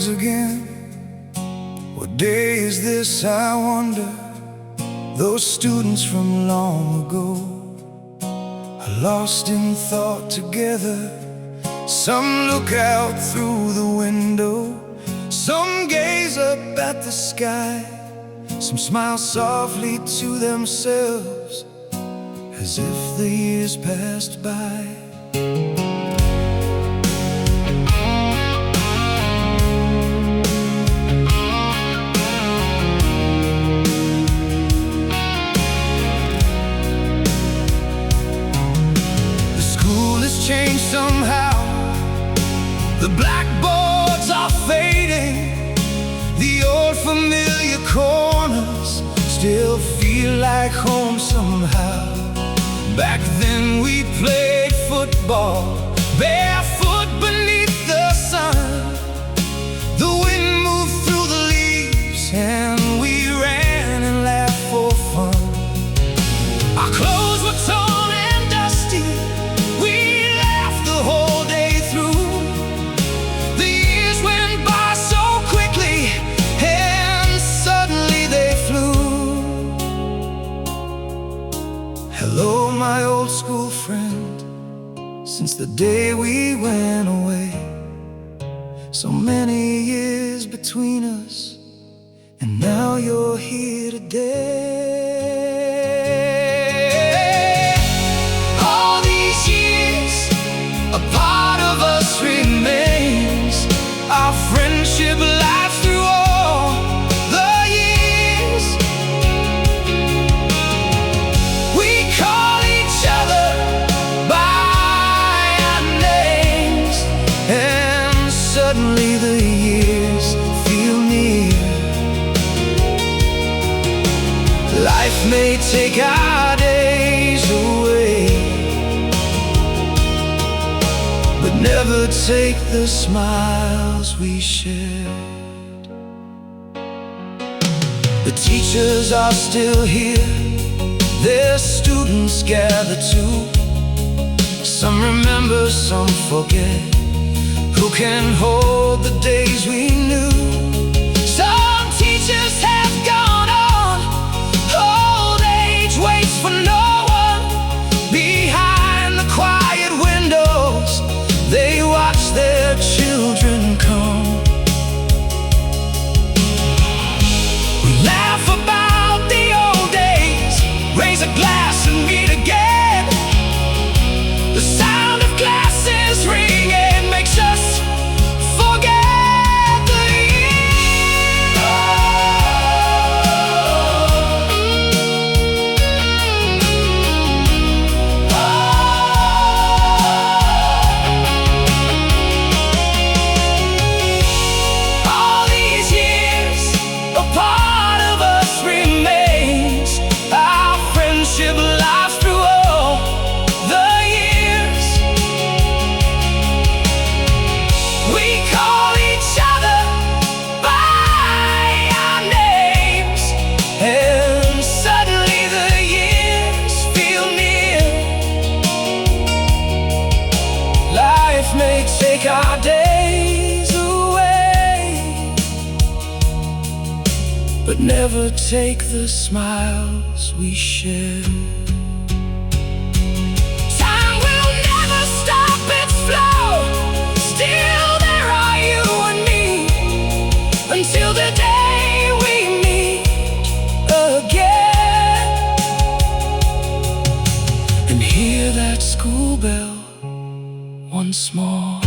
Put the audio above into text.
rings again. What day is this, I wonder? Those students from long ago are lost in thought together. Some look out through the window, some gaze up at the sky, some smile softly to themselves as if the years passed by. The school has changed somehow. The blackboards are fading. The old familiar corners still feel like home somehow. Back then we played football, barefoot beneath the sun. The wind moved through the leaves and we ran and laughed for fun. Our clothes were torn and dusty, we laughed the whole day through. The years went by so quickly and suddenly they flew. Hello, my old school friend, since the day we went away. So many years between us, and now you're here today. All these years, a part of us remains. Our friendship lasts through all the years. We call each other by our names, and suddenly the years feel near. Life may take our days away, but never take the smiles we shared. The teachers are still here, their students gather too. Some remember, some forget. Who can hold the days we knew? Some teachers have gone on, old age waits for no one. Behind the quiet windows, they watch their children come. We laugh about the old days, raise a glass and meet again. The sound of glasses ringing makes us forget the years. All these years, a part of us remains. Our friendship lasts through all the years. We call each other by our names, and suddenly the years feel near. Life may take our days away, but never take the smiles we share. Time will never stop its flow. Still there are you and me, until the day we meet again. And hear that school bell once more.